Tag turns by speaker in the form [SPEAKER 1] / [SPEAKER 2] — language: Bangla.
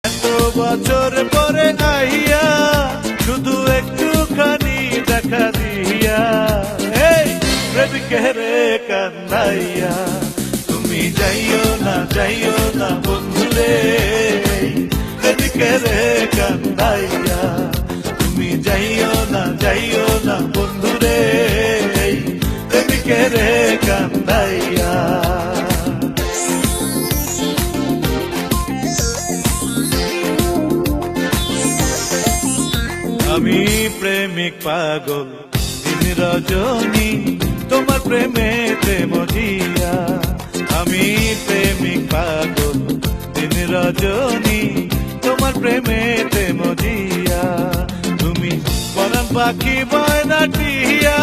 [SPEAKER 1] এত বছর পরে আইয়া শুধু একটুখানি দেখা দিয়া এই প্রেমিকের কান্দাইয়া তুমি যাইও না বন্ধুরে প্রেমিকের কান্দাইয়া তুমি যাইও না বন্ধুরে প্রেমিকের কান্দাইয়া আমি প্রেমিক পাগল দিন রজনী তোমার প্রেমেতে মজিয়া আমি প্রেমিক পাগল দিন রজনী তোমার প্রেমেতে মজিয়া তুমি পরাণ পাখি ময়না টিয়া